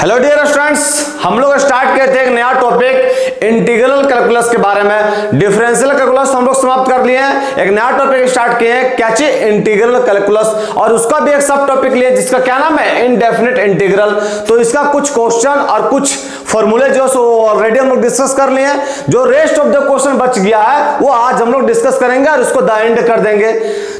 Hello dear students, हम लोग start करते हैं एक नया टॉपिक इंटीग्रल कैलकुलस के बारे में। डिफरेंशियल कैलकुलस हम लोग समाप्त कर लिए हैं, एक नया टॉपिक स्टार्ट किए हैं क्या चाहिए इंटीग्रल कैलकुलस, और उसका भी एक सब टॉपिक लिए जिसका क्या नाम है इनडेफिनिट इंटीग्रल। तो इसका कुछ क्वेश्चन और कुछ फॉर्मूले जो ऑलरेडी हम लोग डिस्कस कर लिए हैं, जो रेस्ट ऑफ द क्वेश्चन बच गया है वो आज हम लोग डिस्कस करेंगे और उसको द एंड कर देंगे।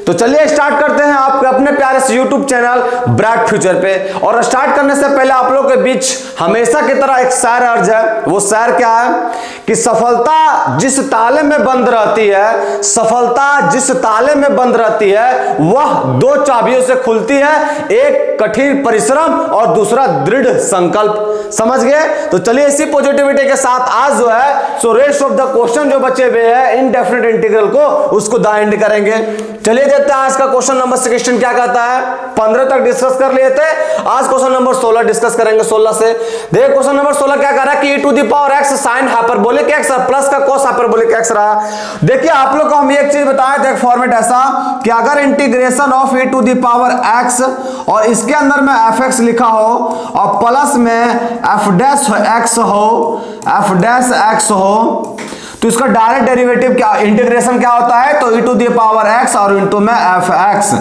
तो चलिए स्टार्ट करते हैं आपके अपने प्यारे से यूट्यूब चैनल ब्राइट फ्यूचर पे। और स्टार्ट करने से पहले आप लोगों के बीच हमेशा की तरह एक शायर अर्ज है। वो शायर क्या है कि सफलता जिस ताले में बंद रहती है, सफलता जिस ताले में बंद रहती है वह दो चाबियों से खुलती है, एक कठिन परिश्रम और दूसरा दृढ़ संकल्प। समझ गए? तो चलिए इसी पॉजिटिविटी के साथ आज जो है so rest of the question जो बचे हुए हैं इनडेफिनिट इंटीग्रल को उसको द एंड करेंगे। चलिए देखते हैं आज का क्वेश्चन नंबर 16 क्या कहता है। 15 तक डिस्कस कर लिए थे, आज क्वेश्चन नंबर 16 डिस्कस करेंगे 16 से। देखिए क्वेश्चन नंबर 16 क्या कह रहा है कि e to the power x sin hyperbolic x plus का cos हाइपरबोलिक x रहा। देखिए आप लोग को हम एक चीज बताए थे, एक फॉर्मेट ऐसा कि अगर integration of e to the power x और इसके अंदर में fx लिखा हो और प्लस में f डैश x हो, f डैश x हो, तो इसका डायरेक्ट डेरिवेटिव क्या इंटीग्रेशन क्या होता है, तो e to the power x और इनटू में fx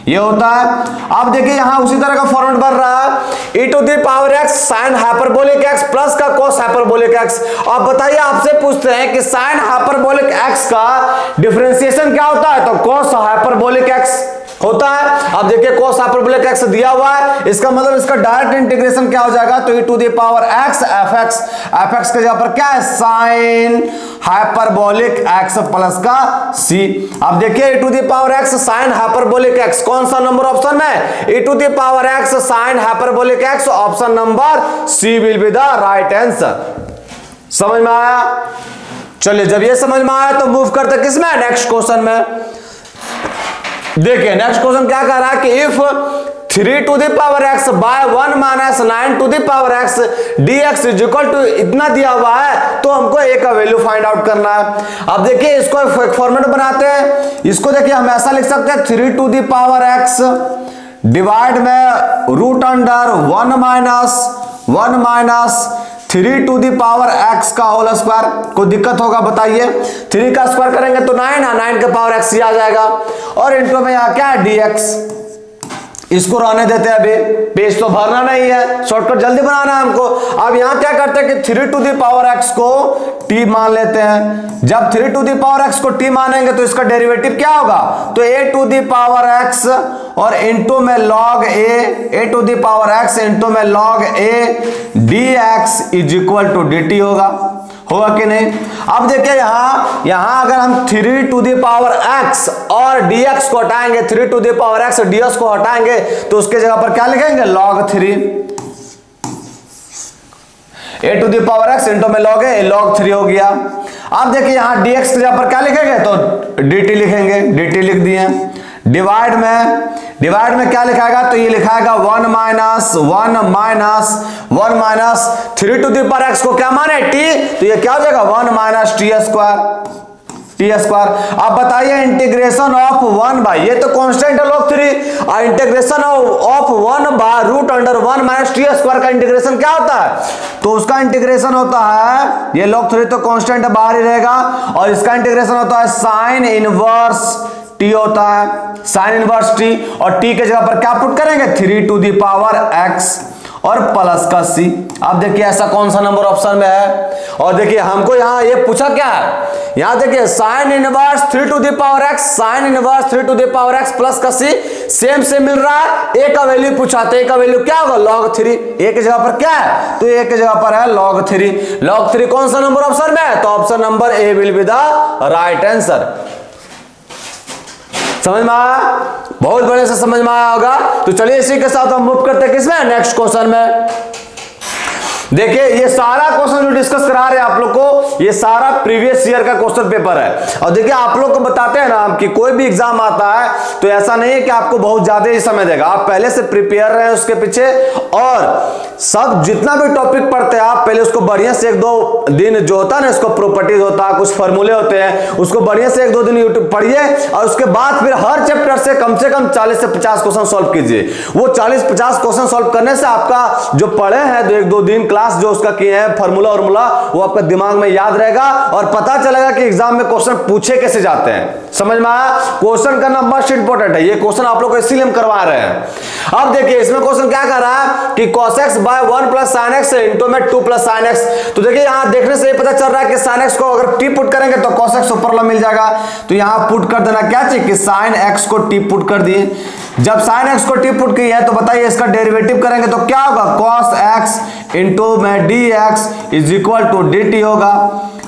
ये होता है। अब देखिए यहां उसी तरह का फॉर्मेट बन रहा है e to the power x sin hyperbolic x plus का cos हाइपरबोलिक x। अब बताइए, आपसे पूछते हैं कि sin हाइपरबोलिक x का डिफरेंशिएशन क्या होता है, तो cos हाइपरबोलिक x होता है। अब देखिए cos हाइपरबोलिक x दिया हुआ है, इसका मतलब इसका डायरेक्ट इंटीग्रेशन क्या हो जाएगा, तो e to the power x fx, fx के जगह पर क्या है sin हाइपरबोलिक x प्लस का c। अब देखिए e to the power x sin hyperbolic x कौन सा नंबर ऑप्शन में, e to the power x sin hyperbolic x, option number c will be the right answer. समझ में आया? चलिए जब ये समझ में आया तो मूव करते किसमें, नेक्स्ट क्वेश्चन में। देखिए नेक्स्ट क्वेश्चन क्या कह रहा है कि if 3 to the power x bye 1 minus 9 to the power x dx is equal to इतना दिया हुआ है, तो हमको a का वैल्यू फाइंड आउट करना है। अब देखिए इसको एक फॉर्मेट बनाते हैं, इसको देखिए हम ऐसा लिख सकते हैं 3 to the power x divide में root under 1 minus 3 to the power x का होल स्क्वायर। कोई दिक्कत होगा बताइए? 3 का स्क्वायर करेंगे तो 9 है, 9 के पावर x ही आ जाएगा, और इनटू में यहाँ क्या है dx। इसको रहने देते हैं, अभी पेज तो भरना नहीं है, शॉर्टकट जल्दी बनाना है हमको। अब यहाँ क्या करते हैं कि 3 टू द पावर x को t मान लेते हैं। जब 3 टू द पावर x को t मानेंगे तो इसका डेरिवेटिव क्या होगा, तो a to the power x और इनटू में log a to the power x into में log a dx is equal to dt होगा कि नहीं। अब देखिए यहां अगर हम 3 टू द पावर x और dx को हटाएंगे, 3 टू द पावर x और dx को हटाएंगे तो उसके जगह पर क्या लिखेंगे, log 3 a to the power x into में log 3 हो गया। अब देखिए यहां dx की जगह पर क्या लिखेंगे, तो dt लिखेंगे, dt लिख दिए। डिवाइड में क्या लिखाएगा, तो ये लिखाएगा 1 minus 3 to the power x को क्या माने t, तो ये क्या हो जाएगा 1 माइनस टी स्क्वायर। अब बताइए इंटीग्रेशन ऑफ 1 बाय, ये तो कांस्टेंट है log 3, और integration of 1 by root under 1 minus t square का इंटीग्रेशन क्या होता है, तो उसका इंटीग्रेशन होता है, ये log 3 तो कांस्टेंट है बाहर ही रहेगा, और इसका इंटीग्रेशन होता है साइन इनवर्स t होता है, साइन इनवर्स t, और t के जगह पर क्या पुट करेंगे 3 टू द पावर x और प्लस का c। अब देखिए ऐसा कौन सा नंबर ऑप्शन में है, और देखिए हमको यहाँ ये पूछा क्या है, यहाँ देखिए sine inverse 3 to the power x, sine inverse 3 to the power x plus का c सेम मिल रहा है। a का वैल्यू पूछा, तो a का वैल्यू क्या होगा log 3, a के जगह पर क्या है, तो a के जगह पर है log 3। log 3 कौन सा नंबर ऑप्शन में है, तो option number a will be the right answer. समझ में आया? बहुत बड़े से समझ में आया होगा। तो चलिए इसी के साथ हम मूव करते हैं किसमें, नेक्स्ट क्वेश्चन में। देखिए ये सारा क्वेश्चन जो डिस्कस करा रहे हैं आप लोग को, ये सारा प्रीवियस ईयर का क्वेश्चन पेपर है। और देखिए आप लोग को बताते हैं ना कि कोई भी एग्जाम आता है तो ऐसा नहीं है कि आपको बहुत ज्यादा ही समय देगा, आप पहले से प्रिपेयर रहे उसके पीछे, और सब जितना भी टॉपिक पढ़ते हैं आप पहले उसको बढ़िया से 1-2 दिन जो होता है ना, उसको प्रॉपर्टीज होता है, कुछ फॉर्मूले होते हैं, उसको बढ़िया से 1-2 दिन यूट्यूब पढ़िए और उसके बाद फिर हर चैप्टर से कम 40 से 50 क्वेश्चन सॉल्व कीजिए। वो 40-50 क्वेश्चन सॉल्व करने से आपका जो पढ़े हैं 1-2 दिन क्लास जो उसका किए हैं फॉर्मूला वो आपका दिमाग में याद रहेगा और पता चलेगा कि एग्जाम में क्वेश्चन पूछे कैसे जाते हैं। समझ में आया? क्वेश्चन करना मस्ट इंपॉर्टेंट है, ये क्वेश्चन आप लोग को इसीलिए हम करवा रहे हैं। अब देखिए इसमें क्वेश्चन क्या कर रहा है कि cos x by 1 plus sin x into में 2 plus sin x। तो देखिए यहां देखने से ये पता चल रहा है कि sin x को अगर t पुट करेंगे तो cos x ऊपर वाला मिल जाएगा। तो यहां पुट कर देना क्या चाहिए कि sin x को t पुट कर दिए। जब sin x को t पुट की है तो बताइए इसका डेरिवेटिव करेंगे तो क्या होगा, cos x इंटू में dx is equal to dt होगा।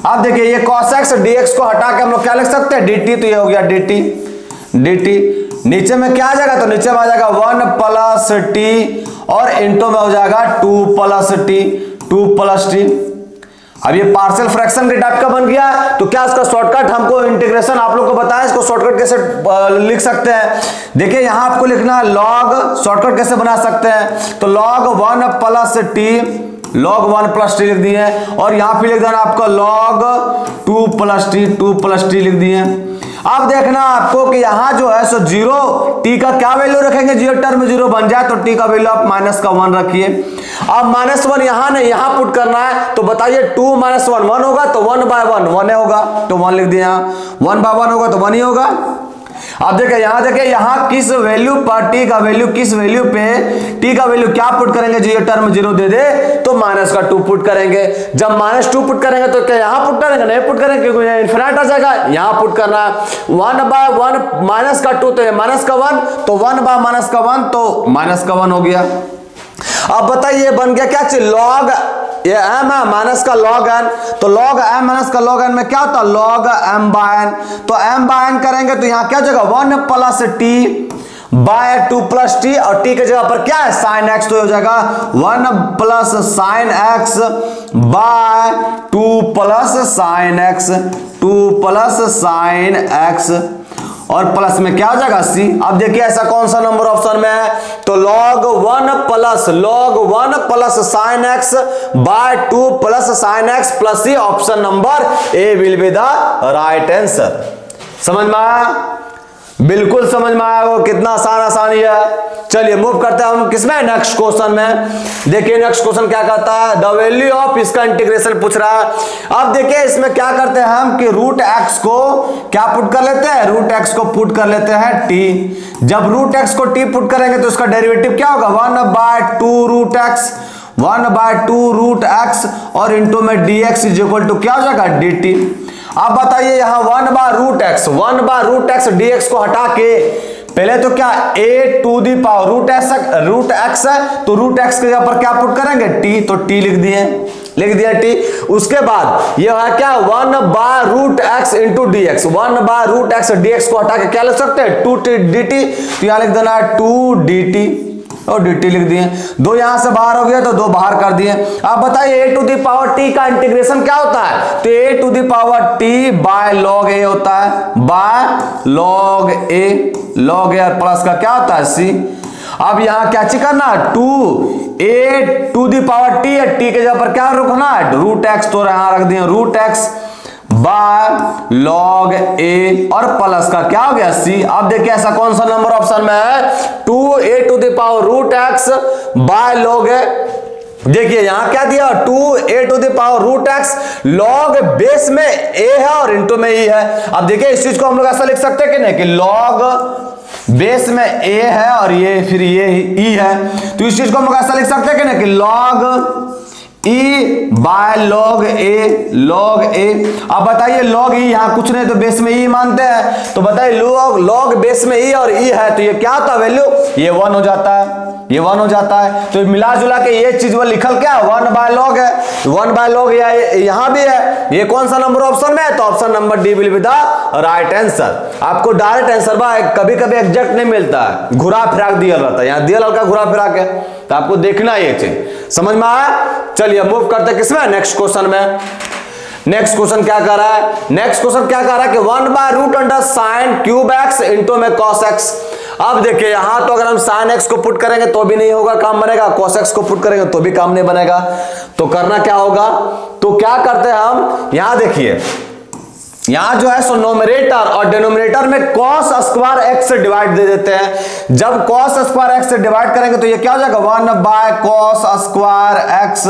अब देखिए ये cos x dx को हटा के हम लोग क्या लिख सकते हैं, dt। तो ये हो गया dt। नीचे में क्या आ जाएगा, तो नीचे में आ जाएगा 1 प्लस t और इंटू में हो जाएगा 2 प्लस t। अब ये पार्शियल फ्रैक्शन के टाइप का बन गया, तो क्या इसका शॉर्टकट हमको इंटीग्रेशन आप लोग को बताया, इसको शॉर्टकट कैसे लिख सकते हैं। देखिए यहां आपको लिखना है लॉग, शॉर्टकट कैसे बना सकते हैं, तो log 1 प्लस t लिख दिए और यहां पे लिख देना आपको log 2 प्लस t लिख दिए। अब देखना आपको कि यहां जो है सो 0 t का क्या वैल्यू रखेंगे, 0 टर्म 0 बन जाए तो t का वैल्यू आप -1 रखिए। अब -1 यहां नहीं यहां पुट करना है, तो बताइए 2 - 1 1 होगा, तो 1/1 1 होगा, तो 1 लिख दिया। 1/1 होगा तो 1 ही होगा। अब देखिए यहां किस वैल्यू पर t का वैल्यू, किस वैल्यू पे t का वैल्यू क्या पुट करेंगे, 0 टर्म 0 दे दे तो -2 पुट करेंगे। जब -2 पुट करेंगे तो क्या यहां पुट करेंगे, नहीं पुट करेंगे क्योंकि यहां इनफिनिट आ जाएगा, यहां पुट करना है 1/1 -2 तो ये -1 तो 1/-1 तो -1 हो गया। अब बताइए बन गया क्या चीज, लॉग ये m है माइनस का log n, तो log m माइनस का log n में क्या होता है log m/n। तो m/n करेंगे तो यहां क्या जगह 1 plus t by 2 plus t और t के जगह पर क्या है sin x, तो हो जाएगा 1 plus sin x by 2 plus sin x और प्लस में क्या हो जाएगा c। अब देखिए ऐसा कौन सा नंबर ऑप्शन में है, तो log 1 plus sin x by 2 plus sin x plus c, option number A will be the right answer. समझ में आया, बिल्कुल समझ में आया, वो कितना आसानी है। चलिए मूव करते हैं हम किसमें, नेक्स्ट क्वेश्चन में। देखिए नेक्स्ट क्वेश्चन क्या कहता है, द वैल्यू ऑफ, इसका इंटीग्रेशन पूछ रहा है। अब देखिए इसमें क्या करते हैं हम कि रूट एक्स को क्या पुट कर लेते हैं, रूट एक्स को पुट कर लेते हैं टी। जब रूट एक्स को टी पुट करेंगे तो इसका डेरिवेटिव क्या होगा 1/2 रूट एक्स, 1/2 रूट एक्स और इंटू में dx इज इक्वल टू क्या हो जाएगा dt। अब बताइए यहाँ 1/रूट एक्स dx को हटा के पहले तो क्या a to the power root x है, तो रूट एक्स के ऊपर क्या पुट करेंगे t, तो t लिख दिया t। उसके बाद ये है क्या 1/रूट एक्स इंटू dx, 1/रूट एक्स dx को हटा के क्या लिख सकते हैं 2 dt, तो यहां लिख देना है 2 dt और dt लिख दिए। 2 यहां से बाहर हो गया तो 2 बाहर कर दिए। अब बताइए a to the power t का इंटीग्रेशन क्या होता है, तो a to the power t by log a होता है, बाय log a प्लस का क्या होता है c। अब यहां क्या चीज करना है 2a to the power t है, t के जगह पर क्या रखना है रूट एक्स, तो यहां रख दिए root x by log a और प्लस का क्या हो गया c। अब देखिए ऐसा कौन सा नंबर ऑप्शन में है 2a to the power root x by log a। देखिए यहां क्या दिया 2a to the power root x, log base में a है और इंटू में e है। अब देखिए इस चीज को हम लोग ऐसा लिख सकते हैं कि नहीं कि log बेस में a है और ये फिर ये e है, तो इस चीज को हम लोग ऐसा लिख सकते हैं कि नहीं कि log e by log a। अब बताइए log e यहां कुछ नहीं तो बेस में e मानते हैं, तो बताइए log बेस में e और e है तो ये क्या होता है वैल्यू, ये 1 हो जाता है। ये 1 हो जाता है। तो मिला जुला के ये चीज वो लिखल क्या है, 1 बाय लॉग है, 1 बाय लॉग यहां भी है। ये कौन सा नंबर ऑप्शन में है, तो option number D will be the right answer. आपको डायरेक्ट आंसर कभी कभी एग्जैक्ट नहीं मिलता है, घुरा फिराक दिया रहता है, यहाँ दिया लड़का घुरा फिराक है, तो आपको देखना ये चीज समझ में आया। चलिए मूव करते किसमें, नेक्स्ट क्वेश्चन में। नेक्स्ट क्वेश्चन क्या कर रहा है, नेक्स्ट क्वेश्चन क्या कर रहा है कि 1 by root under sine cube x into में कॉस एक्स। अब देखिए यहां तो अगर हम साइन एक्स को पुट करेंगे तो भी नहीं होगा, काम बनेगा, कॉस एक्स को पुट करेंगे तो भी काम नहीं बनेगा। तो करना क्या होगा, तो क्या करते हैं हम, यहां देखिए यहां जो है सो नोमिनेटर और डिनोमिनेटर में cos स्क्वायर एक्स से डिवाइड दे देते हैं। जब cos स्क्वायर एक्स से डिवाइड करेंगे तो ये क्या हो जाएगा, 1 by cos square x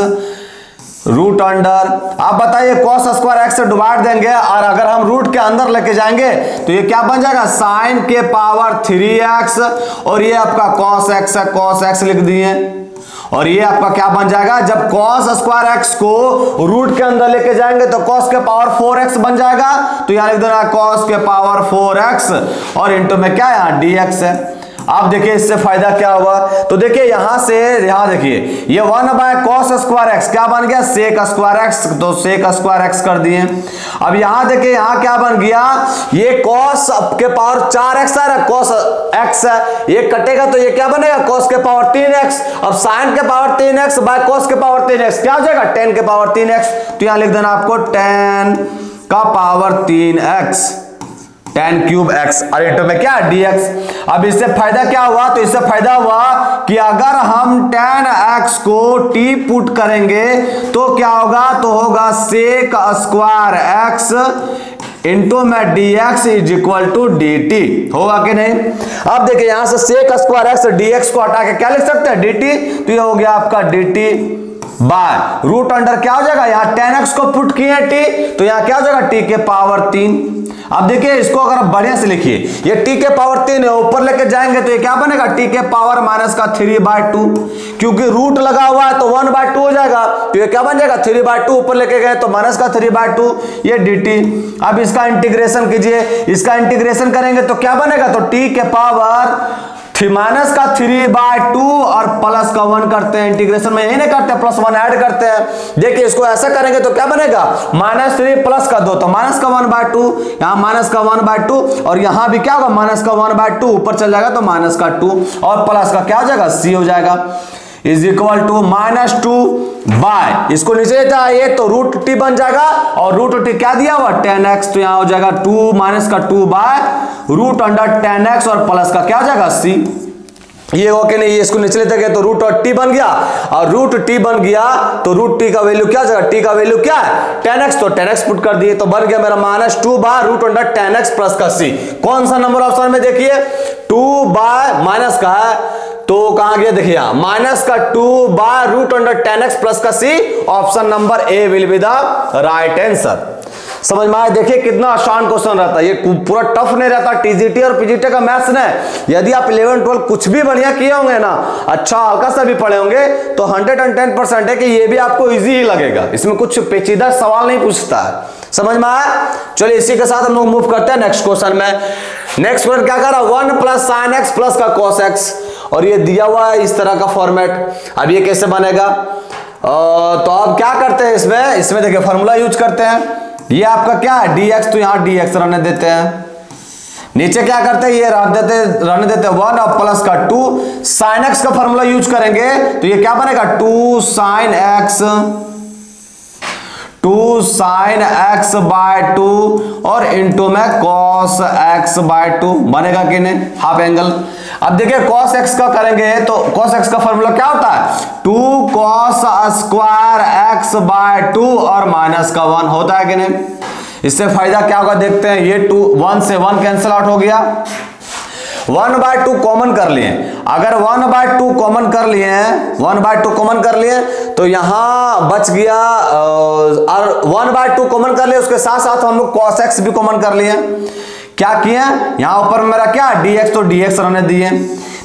root under. आप बताइए cos स्क्वायर एक्स से डिवाइड देंगे और अगर हम रूट के अंदर लेके जाएंगे तो ये क्या बन जाएगा, साइन के पावर 3x और ये आपका cos x है, cos x लिख दिए। और ये आपका क्या बन जाएगा, जब cos स्क्वायर एक्स को रूट के अंदर लेके जाएंगे तो cos के पावर 4x बन जाएगा। तो यहां लिख देना cos के पावर 4x और इंटू में क्या है, यहां dx है। आप देखिए इससे फायदा क्या हुआ, तो देखिए यहां से यहां देखिए ये 1 बाय cos स्क्वायर एक्स क्या बन गया, sec स्क्वायर एक्स, तो sec स्क्वायर एक्स कर दिए। अब यहां देखिए यहां क्या बन गया, ये cos के पावर 4x है, cos x है, ये कटेगा तो ये क्या बनेगा, cos के पावर 3x। अब sin के पावर 3x बाय cos के पावर 3x क्या हो जाएगा, tan के पावर 3x। तो यहां लिख देना आपको tan का power 3x, tan cube x और इंटू में क्या dx। अब इससे फायदा क्या हुआ, तो इससे फायदा हुआ कि अगर हम tan x को t पुट करेंगे तो क्या होगा, तो होगा sec स्क्वायर x इंटू में dx is equal to dt, होगा कि नहीं। अब देखिए यहां से sec स्क्वायर x dx को हटा के क्या लिख सकते हैं, dt। तो ये हो गया आपका dt बाय रूट अंडर क्या हो जाएगा, यहां tan x को पुट किए t तो यहां क्या हो जाएगा, t के पावर 3। अब देखिए इसको अगर आप बढ़िया से लिखिए, ये t के पावर 3 है, ऊपर लेके जाएंगे तो ये क्या बनेगा, t के पावर माइनस का 3/2, क्योंकि रूट लगा हुआ है तो 1/2 हो जाएगा। तो ये क्या बन जाएगा, 3/2, ऊपर लेके गए तो माइनस का 3/2 ये dt। अब इसका इंटीग्रेशन कीजिए, इसका इंटीग्रेशन करेंगे तो क्या बनेगा, तो t के पावर माइनस का 3/2 और प्लस का 1 करते हैं, इंटीग्रेशन में यही नहीं करते, प्लस 1 ऐड करते हैं। देखिए इसको ऐसा करेंगे तो क्या बनेगा, -3 प्लस का 2 तो माइनस का 1/2, यहां माइनस का 1/2 और यहां भी क्या होगा, माइनस का 1/2, ऊपर चल जाएगा तो माइनस का 2 और प्लस का क्या हो जाएगा, c हो जाएगा इज इक्वल टू -2 बाय, इसको नीचे लेता है ये तो रूट टी बन जाएगा और रूट टी क्या दिया हुआ, tan x, तो यहां हो जाएगा 2 माइनस का 2 by root under tan x और प्लस का क्या हो जाएगा c। ये हो कि नहीं, ये इसको नीचे लेते गए तो रूट और टी बन गया और रूट टी बन गया तो रूट टी का वैल्यू क्या हो जाएगा, टी का वैल्यू क्या है, tan x, तो tan x पुट कर दिए तो बन गया मेरा -2 by root under tan x plus का c। कौन सा नंबर ऑप्शन में देखिए, 2 बाय माइनस का है तो कहां गया, देखिए यहां माइनस का 2 by root under tan x plus का c, option number A will be the right answer. समझ में आया, देखिए कितना आसान क्वेश्चन रहता है, ये पूरा टफ नहीं रहता। टीजीटी और पीजीटी का मैथ्स ने यदि आप 11 12 कुछ भी बढ़िया किए होंगे ना, अच्छा हल्का सा भी पढ़े होंगे तो 110% है कि ये भी आपको इजी ही लगेगा, इसमें कुछ पेचीदा सवाल नहीं पूछता है। समझ में आया, चलिए इसी के साथ हम लोग मूव करते हैं नेक्स्ट क्वेश्चन में। नेक्स्ट क्वेश्चन क्या कर रहा है, 1 प्लस साइन एक्स प्लस का कॉस एक्स और ये दिया हुआ है इस तरह का फॉर्मेट। अब ये कैसे बनेगा, तो अब क्या करते हैं इसमें देखिए फॉर्मूला यूज करते हैं। ये आपका क्या है dx, तो यहां dx रहने देते हैं, नीचे क्या करते हैं ये रहने देते हैं 1 और प्लस का 2, साइन x का फॉर्मूला यूज करेंगे तो ये क्या बनेगा 2 साइन x बाय 2 और इंटू में cos x बाय 2 बनेगा कि नहीं, हाफ एंगल। अब देखिए cos x का करेंगे तो cos x का फॉर्मूला क्या होता है, 2 cos स्क्वायर x बाय 2 और माइनस का 1 होता है कि नहीं। इससे फायदा क्या होगा देखते हैं, ये 1 से 1 कैंसिल आउट हो गया, 1/2 कॉमन कर लिए। अगर 1/2 कॉमन कर लिए 1/2 कॉमन कर लिए तो यहां बच गया और 1/2 कॉमन कर लिए, उसके साथ साथ हम लोग cos x भी कॉमन कर लिए। क्या किए, यहां ऊपर मेरा क्या dx, तो dx रहने दिए,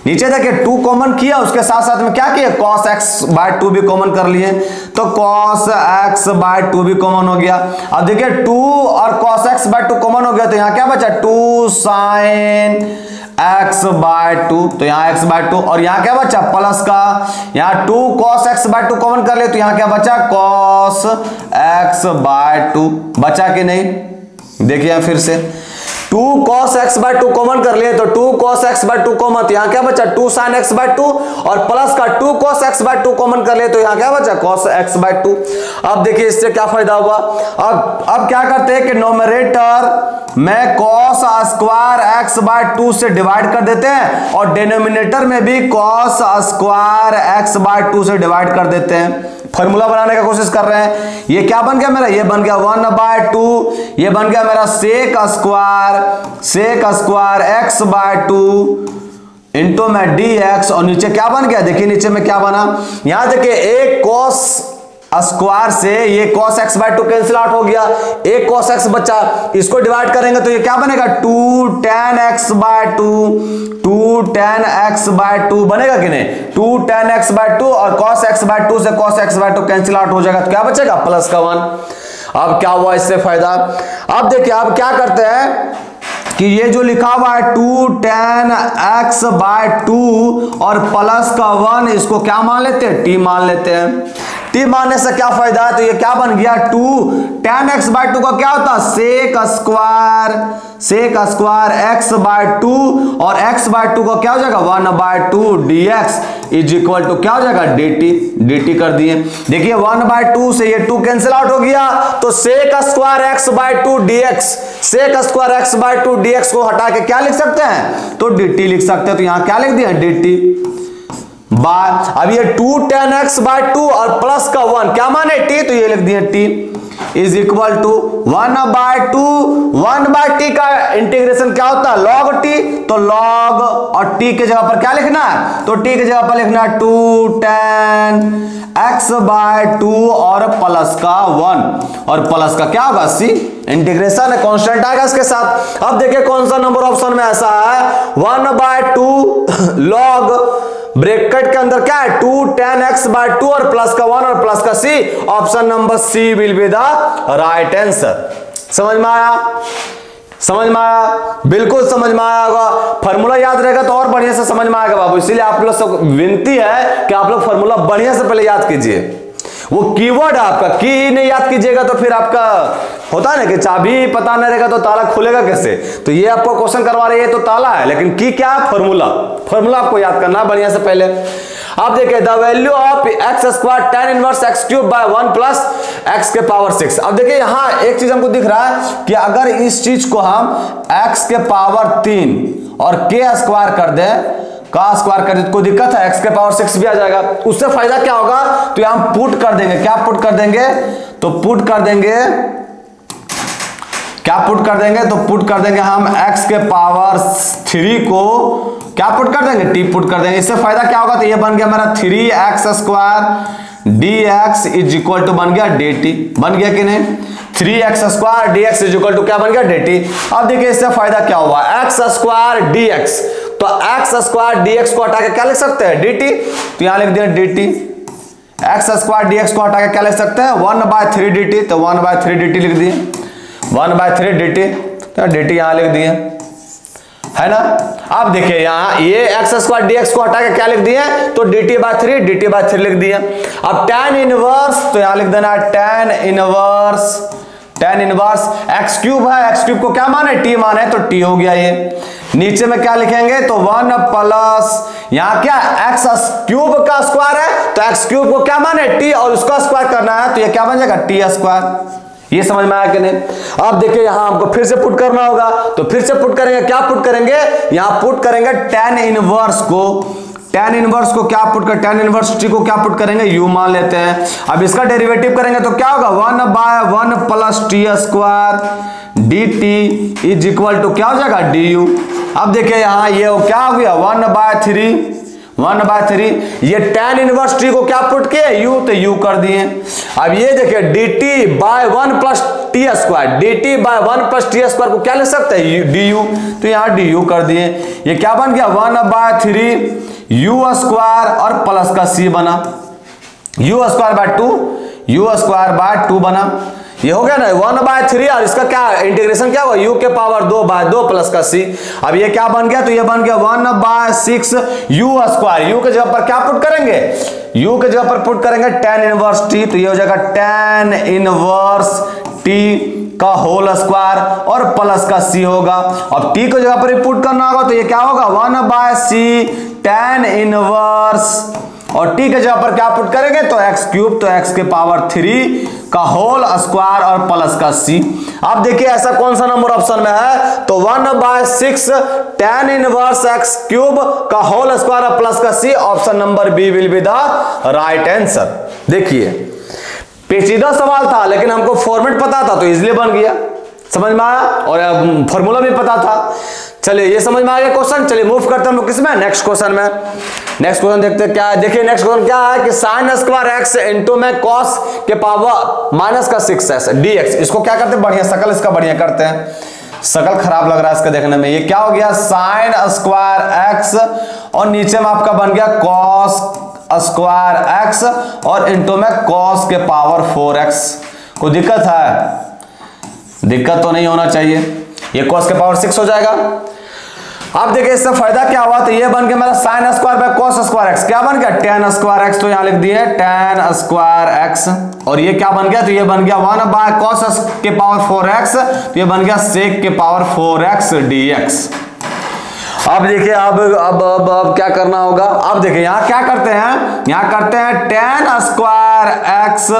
नीचे देखिए 2 कॉमन किया, उसके साथ साथ में क्या किया cos x बाय 2 भी कॉमन कर लिए तो cos x बाय 2 भी कॉमन हो गया। अब देखिए 2 और cos x बाय 2 कॉमन हो गया तो यहां क्या बचा 2 sin x बाय 2, तो यहाँ x बाय 2 और यहाँ क्या बचा प्लस का, यहाँ 2 cos x बाय 2 कॉमन कर ले तो यहाँ क्या बचा cos x बाय 2 बचा कि नहीं, देखिए फिर से 2 cos x बाय 2 कॉमन कर लिए तो 2 cos x बाय 2 कॉमन, तो यहाँ क्या बचा 2 sin x बाय 2 और प्लस का 2 cos x बाय 2 कॉमन कर लिए तो यहाँ क्या बचा cos x बाय 2। अब देखिए इससे क्या फायदा हुआ, अब क्या करते हैं कि नोमरेटर में cos स्क्वायर x बाय 2 से डिवाइड कर देते हैं और डिनोमिनेटर में भी cos स्क्वायर x बाय 2 से डिवाइड कर देते हैं। फॉर्मूला बनाने का कोशिश कर रहे हैं, ये क्या बन गया मेरा, ये बन गया 1 बाय 2, ये बन गया मेरा sec square x by 2 into में dx और नीचे क्या बन गया, देखिए नीचे में क्या बना, यहां देखिए एक cos स्क्वायर से ये cos x by 2 cancel out हो गया, एक cos x बचा, इसको डिवाइड करेंगे तो ये क्या बनेगा 2 tan x बाय 2 बनेगा कि नहीं, 2 tan x बाय 2 और cos x बाय 2 से cos x by 2 cancel out हो जाएगा तो क्या बचेगा प्लस का 1। अब क्या हुआ इससे फायदा, अब देखिए अब क्या करते हैं कि ये जो लिखा हुआ है 2 tan x बाय 2 और प्लस का 1 इसको क्या मान लेते हैं t मान लेते हैं। t मानने से क्या फायदा है, तो ये क्या बन गया 2 tan x बाय 2 का क्या होता है सेक स्क्वायर x बाय 2 और x बाय 2 का क्या हो जाएगा 1 by 2 dx is equal to क्या हो जाएगा dt कर दिए। देखिए 1 बाय 2 से ये 2 कैंसिल आउट हो गया तो sec square x by 2 dx, sec square x by 2 dx को हटा के क्या लिख सकते हैं तो dt लिख सकते हैं, तो यहां क्या लिख दिया dt बाय, अब ये 2 tan x बाय 2 और प्लस का 1 क्या माने t, तो ये लिख दिए t is equal to 1 by 2, 1 by t का इंटीग्रेशन क्या होता है log t, तो log और t के जगह पर क्या लिखना है, तो t के जगह पर लिखना है 2 tan x बाय 2 और प्लस का 1 और प्लस का क्या होगा c, इंटीग्रेशन है कांस्टेंट आएगा इसके साथ। अब देखिए कौन सा नंबर ऑप्शन में ऐसा है 1 बाय 2 log ब्रैकेट के अंदर क्या है 2 tan x बाय 2 और प्लस का 1 और प्लस का c, option number C will be the right answer. समझ में आया, बिल्कुल समझ में आया होगा। फॉर्मूला याद रहेगा तो और बढ़िया से समझ में आएगा बाबू, इसीलिए आप लोग सब विनती है कि आप लोग फॉर्मूला बढ़िया से पहले याद कीजिए। वो कीवर्ड है आपका, की ही नहीं याद कीजिएगा तो फिर आपका होता है ना कि चाबी पता नहीं रहेगा तो ताला खुलेगा कैसे, तो ये आपको क्वेश्चन करवा रही है तो ताला है, लेकिन की क्या है फॉर्मूला आपको याद करना है बढ़िया से पहले। आप देखिए the value of x square tan inverse x cube by 1 plus x के पावर 6। अब देखिए यहां एक चीज हमको दिख रहा है कि अगर इस चीज को हम x के पावर 3 और k स्क्वायर कर दें, का स्क्वायर कर दे, कोई दिक्कत है, x के पावर 6 भी आ जाएगा। उससे फायदा क्या होगा, तो यहां पुट कर देंगे, क्या पुट कर देंगे, तो पुट कर देंगे, क्या पुट कर देंगे, तो पुट कर देंगे हम x के पावर 3 को क्या पुट कर देंगे, t पुट कर देंगे। इससे फायदा क्या होगा, तो ये बन गया मेरा 3x square dx is equal to बन गया dt, बन गया कि नहीं, 3x square dx is equal to क्या बन गया dt। अब देखिए इससे फायदा क्या हुआ, x स्क्वायर dx, तो x स्क्वायर dx को हटा के क्या लिख सकते हैं dt, तो यहां लिख दिया dt, x स्क्वायर dx को हटा के क्या लिख सकते हैं 1 बाय 3 dt, तो 1 बाय 3 dt लिख दिए, 1 बाय 3 dt, तो dt यहां लिख दिए, है ना। अब देखिए यहां ये x स्क्वायर dx को हटा के क्या लिख दिए, तो dt बाय 3 लिख दिए। अब tan इनवर्स, तो यहां लिख देना tan इनवर्स x क्यूब है, x क्यूब को क्या माने t माने, तो t हो गया। ये नीचे में क्या लिखेंगे, तो 1 प्लस यहां क्या x क्यूब का स्क्वायर है, तो x क्यूब को क्या माने t और उसका स्क्वायर करना है, तो ये क्या बन जाएगा t स्क्वायर। ये समझ में आया कि नहीं। अब देखिए यहां हमको फिर से पुट करना होगा, तो फिर से पुट करेंगे, क्या पुट करेंगे, यहां पुट करेंगे tan इनवर्स को क्या पुट कर, tan इनवर्स t को क्या पुट करेंगे, u मान लेते हैं। अब इसका डेरिवेटिव करेंगे तो क्या होगा 1 by 1 plus t square dt is equal to क्या हो जाएगा du। अब देखिए यहां ये क्या हो गया 1 बाय 3, ये tan इनवर्स t को क्या पुट किए u, तो u कर दिए। अब ये देखिए dt by 1 plus t square, dt by 1 plus t square को क्या लिख सकते हैं du, तो यहाँ du कर दिए। ये क्या बन गया 1 बाय 3 u स्क्वायर और प्लस का c बना, u स्क्वायर बाय 2 बना। ये हो गया ना 1/3 और इसका क्या इंटीग्रेशन क्या हुआ u के पावर 2/2 प्लस का c। अब ये क्या बन गया, तो ये बन गया 1/6 u स्क्वायर। u के जगह पर क्या पुट करेंगे, u के जगह पर पुट करेंगे tan इनवर्स t, तो ये हो जाएगा tan इनवर्स t का होल स्क्वायर और प्लस का c होगा। अब t को जगह पर पुट करना होगा तो ये क्या होगा 1/c tan इनवर्स और t के जगह पर क्या पुट करेंगे तो x क्यूब, तो x के पावर 3 का होल स्क्वायर और प्लस का c। अब देखिए ऐसा कौन सा नंबर ऑप्शन में है, तो 1/6 tan इनवर्स x क्यूब का होल स्क्वायर और प्लस का c, option number B will be the right answer. देखिए पेचीदा सवाल था लेकिन हमको फॉर्मेट पता था तो इजीली बन गया, समझ में आया, और फॉर्मूला भी पता था। चलिए ये समझ में आ गया क्वेश्चन। चलिए मूव करते हैं हम लोग किसमें, नेक्स्ट क्वेश्चन में। नेक्स्ट क्वेश्चन देखते हैं क्या है। देखिए नेक्स्ट क्वेश्चन क्या है कि sin स्क्वायर x इंटू में cos के पावर माइनस का 6x dx। इसको क्या करते हैं, बढ़िया शकल इसका बढ़िया करते हैं, शकल खराब लग रहा है इसका देखने में। ये क्या हो गया sin स्क्वायर x और नीचे में आपका बन गया cos स्क्वायर x और इंटू में cos के पावर 4x। कोई दिक्कत है, दिक्कत तो नहीं होना चाहिए, ये cos के पावर 6 हो जाएगा। अब देखिए इससे फायदा क्या हुआ, तो ये बन गया मेरा sin square by cos square x, क्या बन गया tan स्क्वायर x, तो यहां लिख दिए tan स्क्वायर x और ये क्या बन गया, तो ये बन गया 1/cos के पावर 4x, तो ये बन गया sec के पावर 4x dx। अब देखिए अब क्या करना होगा, अब देखिए यहां क्या करते हैं, यहां करते हैं tan स्क्वायर x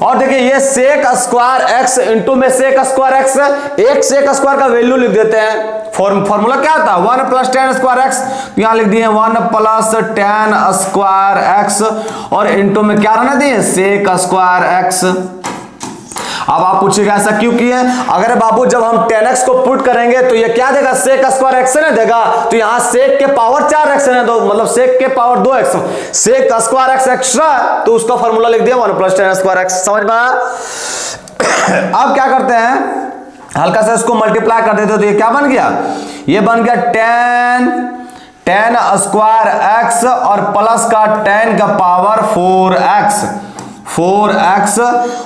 और देखिए ये sec स्क्वायर x इंटू में sec स्क्वायर x, एक sec स्क्वायर का वैल्यू लिख देते हैं। फॉर्मूला क्या था 1 + tan स्क्वायर x, तो यहां लिख दिए 1 + tan स्क्वायर x और इंटू में क्या रहना दिए sec स्क्वायर x। अब आप पूछिएगा ऐसा क्यों किए, अगर बाबू जब हम tan x को पुट करेंगे तो ये क्या देगा sec स्क्वायर x ना देगा, तो यहाँ sec के पावर 4x है, तो मतलब sec के power 2x, sec square x extra, तो उसका फॉर्मूला लिख दिया 1 + tan स्क्वायर x। समझ में आया। अब क्या करते हैं, हल्का सा इसको मल्टीप्लाई कर देते, तो ये क्या बन गया, ये बन गया tan स्क्वायर x और प्लस का tan का पावर 4x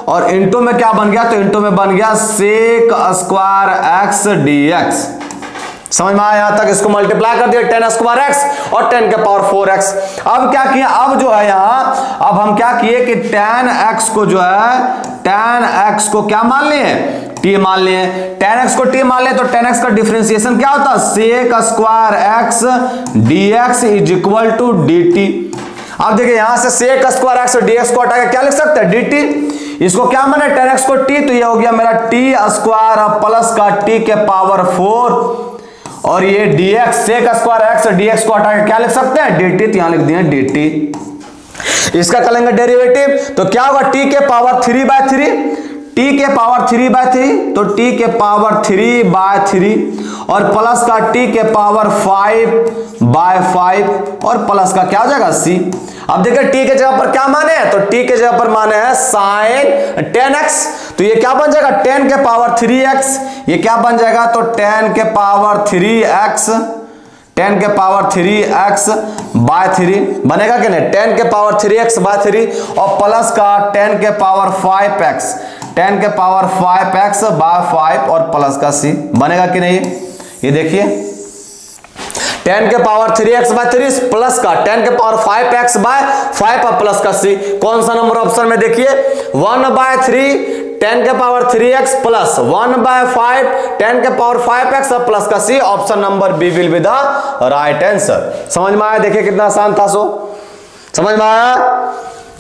और इंटू में क्या बन गया, तो इंटू में बन गया sec स्क्वायर x dx। समझ में आया यहां तक, इसको मल्टीप्लाई कर दिया tan स्क्वायर x और tan के पावर 4x। अब क्या किया, अब जो है यहां अब हम क्या किए कि tan x को जो है tan x को क्या मान लिए t मान लिए, tan x को t मान लिए, तो tan x का डिफरेंशिएशन क्या होता है sec square x dx = dt। अब देखिए यहां से sec स्क्वायर x dx को हटा के क्या लिख सकते हैं dt, इसको क्या माने tan x को t, तो ये हो गया मेरा t स्क्वायर प्लस का t के पावर 4 और ये dx sec square x dx को हटा के क्या लिख सकते हैं dt, तो यहां लिख दिए dt। इसका करेंगे डेरिवेटिव तो क्या होगा t के पावर 3/3, t के पावर 3/3, तो t के पावर 3/3 और प्लस का t के पावर 5/5 और प्लस का क्या हो जाएगा c। अब देखिए t के जगह पर क्या माने हैं, तो t के जगह पर माने हैं sin 10x, तो ये क्या बन जाएगा tan के पावर 3x, ये क्या बन जाएगा तो tan के पावर 3x, tan के पावर 3x/3 बनेगा कि नहीं, tan के पावर 3x/3 और प्लस का tan के पावर 5x, tan के पावर 5x/5 और प्लस का c बनेगा कि नहीं। ये देखिए tan के पावर 3x/3 प्लस का tan के पावर 5x/5 और प्लस का c, कौन सा नंबर ऑप्शन में देखिए 1/3 tan के पावर 3x प्लस 1/5 tan के पावर 5x और प्लस का c, option number B will be the right answer. समझ में आया, देखिए कितना आसान था, सो समझ में आया,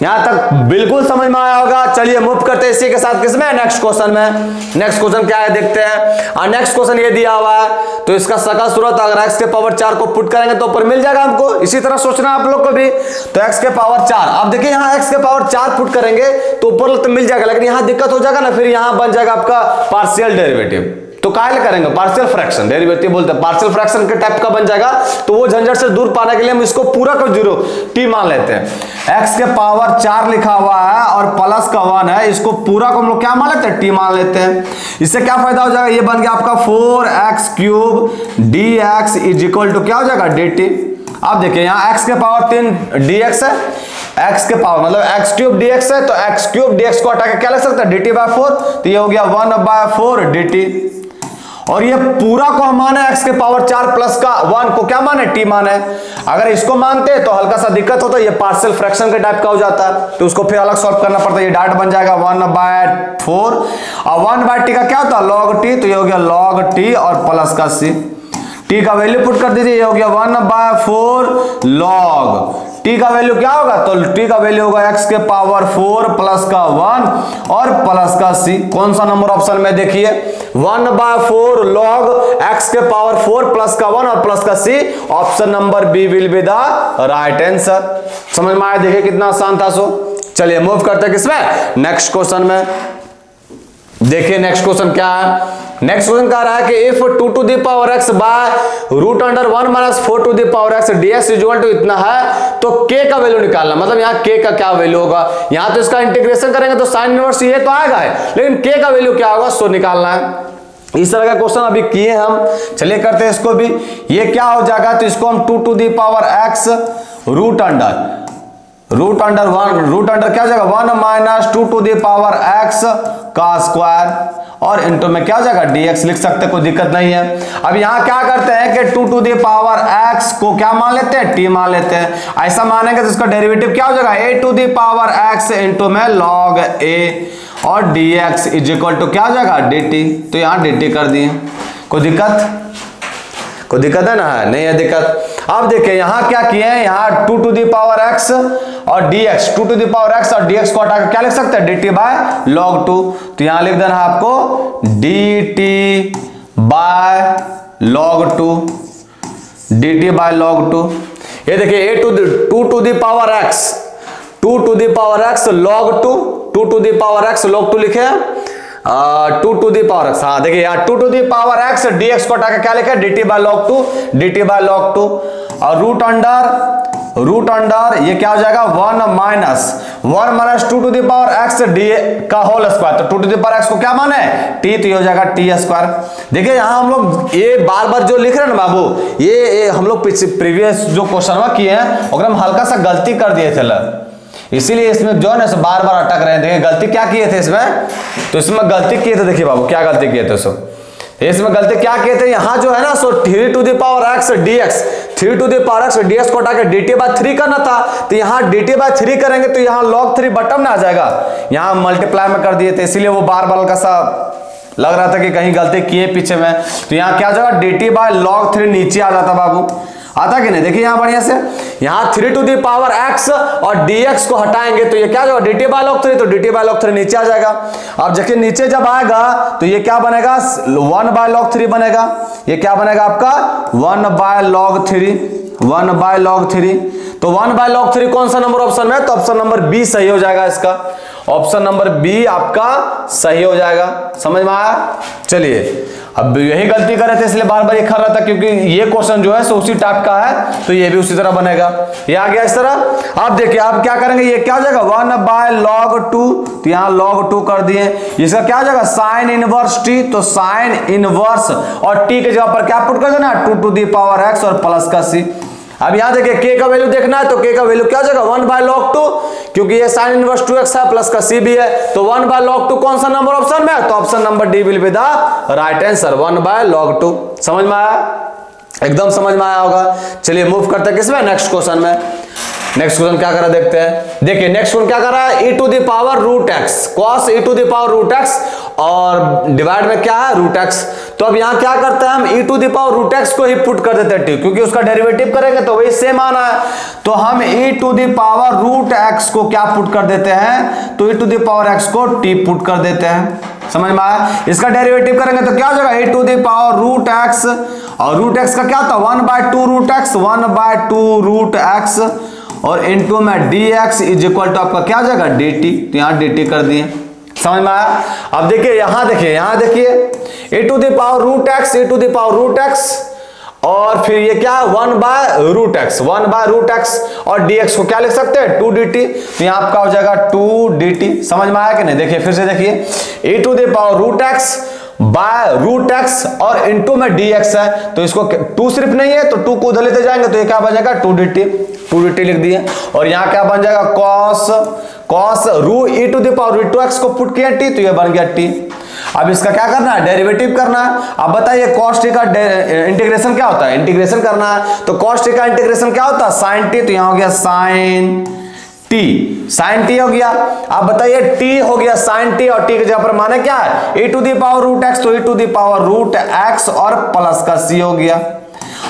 यहां तक बिल्कुल समझ में आया होगा। चलिए मूव करते हैं इसी के साथ किसमें, नेक्स्ट क्वेश्चन में। नेक्स्ट क्वेश्चन क्या है देखते हैं, और नेक्स्ट क्वेश्चन ये दिया हुआ है, तो इसका सकल सूरत अगर x के पावर 4 को पुट करेंगे तो ऊपर मिल जाएगा हमको, इसी तरह सोचना आप लोग को भी, तो x के पावर 4। अब देखिए यहाँ x के पावर 4 पुट करेंगे तो ऊपर तो मिल जाएगा, लेकिन यहाँ दिक्कत हो जाएगा ना, फिर यहाँ बन जाएगा आपका पार्शियल डेरिवेटिव, तो काहे करेंगे पार्शियल फ्रैक्शन, डेरिवेटिव बोलते हैं, पार्शियल फ्रैक्शन के टाइप का बन जाएगा, तो वो झंझट से दूर पाने के लिए हम इसको पूरा का 0 t मान लेते हैं। x के पावर 4 लिखा हुआ है और प्लस का 1 है, इसको पूरा को हम लोग क्या मान लेते हैं t मान लेते हैं। इससे क्या फायदा हो जाएगा, ये बन गया आपका 4x³ dx = क्या हो जाएगा dt। अब देखिए यहाँ x के पावर 3 dx है, x के पावर मतलब x क्यूब dx है, तो x क्यूब dx को हटा के क्या लिख सकते हैं dt बाय 4, तो ये हो गया 1/4 dt। और ये पूरा को हम माने x के पावर 4 प्लस का 1 को क्या माने t माने। अगर इसको मानते तो हल्का सा दिक्कत होता है, ये पार्शियल फ्रैक्शन के टाइप का हो जाता है, तो उसको फिर अलग सॉल्व करना पड़ता है। ये डाट बन जाएगा 1/4 और 1/t का क्या होता है log t, तो ये हो गया log t और प्लस का c, t का वैल्यू पुट कर दीजिए, ये हो गया 1/4 log t का वैल्यू क्या होगा, तो t का वैल्यू होगा x के पावर 4 प्लस का 1 और प्लस का c। कौन सा नंबर ऑप्शन में देखिए 1/4 log x के पावर 4 प्लस का 1 और प्लस का c, option number B will be the right answer. समझ में आया, देखिए कितना आसान था। सो चलिए मूव करते हैं किसमें, नेक्स्ट क्वेश्चन में। देखिए नेक्स्ट क्वेश्चन क्या है, नेक्स्ट क्वेश्चन कह रहा है कि if 2 to the power x by root under 1 minus 4 to the power x dx equal to इतना है, तो k का वैल्यू निकालना, मतलब यहाँ k का क्या वैल्यू होगा। यहाँ तो इसका इंटीग्रेशन करेंगे तो साइन इनवर्स ये तो आएगा है, लेकिन k का वैल्यू क्या होगा सो निकालना है। इस तरह का क्वेश्चन अभी किए हम, चलिए करते हैं इसको भी। ये क्या हो जाएगा, तो इसको हम 2 to the power x root under 1 क्या हो जाएगा 1 minus 2 to the power x का स्क्वायर और इनटू में क्या हो जाएगा dx लिख सकते, कोई दिक्कत नहीं है। अब यहाँ क्या करते हैं कि 2 टू द पावर x को क्या मान लेते हैं, t मान लेते हैं। ऐसा मानेंगे तो इसका डेरिवेटिव क्या हो जाएगा a to the power x into में log a और dx इज इक्वल टू क्या हो जाएगा dt, तो यहाँ dt कर दिए। कोई दिक्कत है ना, नहीं है दिक्कत। अब देखिए यहाँ क्या किए हैं, यहाँ 2 टू द पावर x और dx, 2 to the power x और dx को हटा के क्या लिख सकते हैं dt बाय log 2, तो यहाँ लिख देना है आपको dt by log 2, dt by log 2। ये देखिए 2 to the power x, 2 to the power x log 2, 2 to the power x log 2 लिखे 2 टू दी पावर x। हाँ देखिए यहाँ 2 to the power x dx को हटा के क्या लिखा है dt by log 2, dt by log 2 और रूट अंडर ये क्या हो जाएगा 1 minus 2 to the power x d का होल स्क्वायर, तो 2 टू दी पावर x को क्या माने t, तो ये हो जाएगा t स्क्वायर। देखिए यहाँ हम लोग ये बार बार जो लिख रहे हैं ना बाबू, ये हम लोग प्रीवियस जो क्वेश्चन किए हैं और हम हल्का सा गलती कर दिए थे, इसीलिए इसमें जो है ना बार बार अटक रहे हैं। देखिए गलती क्या किए थे इसमें, तो इसमें गलती किए थे, देखिए बाबू क्या गलती किए थे। सो इसमें गलती क्या किए थे, यहाँ जो है ना सो 3 to the power x dx, 3 to the power x dx को हटा के dt बाय 3 करना था, तो यहाँ dt बाय 3 करेंगे तो यहाँ log 3 बटन में आ जाएगा, यहाँ मल्टीप्लाई में कर दिए थे, इसीलिए वो बार बार का सा लग रहा था कि कहीं गलती किए पीछे में। तो यहाँ क्या जाएगा dt बाय log 3 नीचे आ जाता बाबू, आता कि नहीं। देखिए यहाँ बढ़िया से यहाँ 3 टू द पावर x और dx को हटाएंगे तो ये क्या होगा dt बाय log 3, तो dt बाय log 3 नीचे आ जाएगा। अब देखिए नीचे जब आएगा तो ये क्या बनेगा 1 बाय log 3 बनेगा, ये क्या बनेगा आपका 1 बाय log 3, 1 बाय log 3, तो 1 बाय log 3 कौन सा नंबर ऑप्शन में है, तो ऑप्शन नंबर बी सही हो जाएगा, इसका ऑप्शन नंबर बी आपका सही हो जाएगा। समझ में आया। चलिए अब यही गलती कर रहे थे इसलिए बार बार ये कर रहा था, क्योंकि ये क्वेश्चन जो है सो उसी टाइप का है, तो ये भी उसी तरह बनेगा। ये आ गया इस तरह। आप देखिए आप क्या करेंगे, ये क्या हो जाएगा 1 बाय log 2, तो यहाँ log 2 कर दिए, इसका क्या हो जाएगा साइन इनवर्स t, तो साइन इनवर्स और t के जगह पर क्या पुट कर देना 2 टू दी पावर x और प्लस का c। अब यहाँ देखिए k का वैल्यू देखना है, तो k का वैल्यू क्या हो जाएगा 1 बाय log 2, क्योंकि ये साइन इनवर्स 2x है प्लस का c भी है, तो 1 बाय log 2 कौन सा नंबर ऑप्शन में है, तो option number D will be the right answer, 1 by log 2। समझ में आया, एकदम समझ में आया होगा। चलिए मूव करते हैं किसमें, नेक्स्ट क्वेश्चन में। नेक्स्ट क्वेश्चन क्या करा देखते हैं। देखिए नेक्स्ट क्वेश्चन क्या कर रहा है, e to the power root x, cos e to the power root x और डिवाइड में क्या है रूट एक्स। तो अब यहाँ क्या करते हैं हम e to the power root x को ही पुट कर देते हैं t, क्योंकि उसका डेरिवेटिव करेंगे तो वही सेम आना है, तो हम e to the power root x को क्या पुट कर देते हैं, तो e to the power x को t पुट कर देते हैं। समझ में आया। इसका डेरिवेटिव करेंगे तो क्या हो जाएगा e to the power root x, और रूट एक्स का क्या होता है 1 by 2 root x, 1 by 2 root x और इनटू में dx इज इक्वल टू आपका क्या आ जाएगा dt, तो यहाँ dt कर दिए। समझ में आया। अब देखिए यहाँ देखिए e to the power root x, e to the power root x और फिर ये क्या है 1 by root x, 1 by root x और dx को क्या लिख सकते हैं 2 dt, तो यहाँ आपका हो जाएगा 2 dt। समझ में आया कि नहीं। देखिए फिर से देखिए e to the power root x by root x और इंटू में dx है, तो इसको 2 सिर्फ नहीं है तो 2 को उधर लेते जाएंगे तो ये क्या बन जाएगा 2dt लिख दिए। और यहाँ क्या बन जाएगा cos रू e to the power root x को पुट किया t, तो ये बन गया t। अब इसका क्या करना है, डेरिवेटिव करना है। अब बताइए cos t का इंटीग्रेशन क्या होता है, इंटीग्रेशन करना है तो cos t का इंटीग्रेशन क्या होता है sin t, तो यहाँ हो गया sin t हो गया। अब बताइए t हो गया sin t और t के जगह पर माने क्या है e to the power root x, तो e to the power root x और प्लस का c हो गया।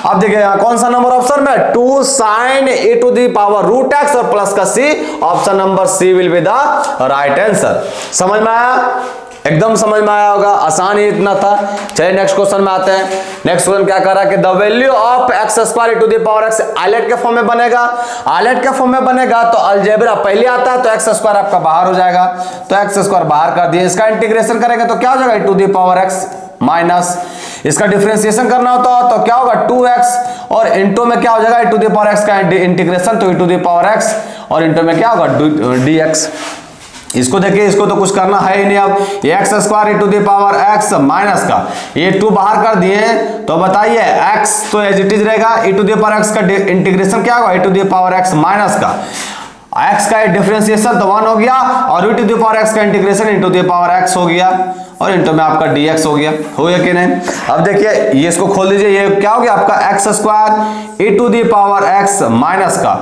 अब देखिए यहाँ कौन सा नंबर ऑप्शन में 2 sin e to the power root x और प्लस का c, option number C will be the right answer. समझ में आया, एकदम समझ में आया होगा, आसान ही इतना था। चलिए नेक्स्ट क्वेश्चन में आते हैं। नेक्स्ट क्वेश्चन क्या कर रहा है कि the value of x square to the power x ILATE के फॉर्म में बनेगा। आइलेट के फॉर्म में बनेगा तो अलजेब्रा पहले आता है तो एक्स स्क्वायर आपका बाहर हो जाएगा, तो एक्स स्क्वायर बाहर कर दिए। इसका इंटीग्रेशन करेंगे तो क्या हो जाएगा to the power x minus, इसका डिफरेंशिएशन करना होता है तो क्या होगा 2x और इंटू में क्या हो जाएगा टू द पावर x का इंटीग्रेशन, तो टू द पावर x और इंटू में क्या होगा dx। इसको देखिए, इसको तो कुछ करना है ही नहीं। अब ये x square to the power x minus का ये 2 बाहर कर दिए तो बताइए x तो एज इट इज रहेगा e to the power x का इंटीग्रेशन क्या होगा e to the power x minus का x का डिफरेंशिएशन तो 1 हो गया और e to the power x का integration e to the power x हो गया और इंटू में आपका dx हो गया। हो गया कि नहीं। अब देखिए ये इसको खोल दीजिए, ये क्या हो गया आपका x square e to the power x minus का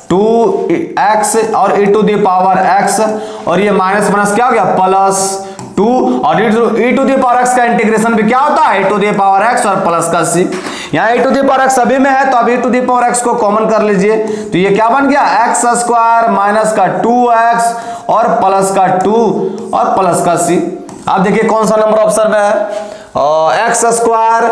2x और e to the power x और ये माइनस माइनस क्या हो गया प्लस 2 और e to the power x का इंटीग्रेशन भी क्या होता है e to the power x और प्लस का c। यहाँ e to the power x सभी में है तो अब e to the power x को कॉमन कर लीजिए, तो ये क्या बन गया एक्स स्क्वायर माइनस का 2x और प्लस का 2 और प्लस का c। आप देखिए कौन सा नंबर ऑप्शन में है, एक्स स्क्वायर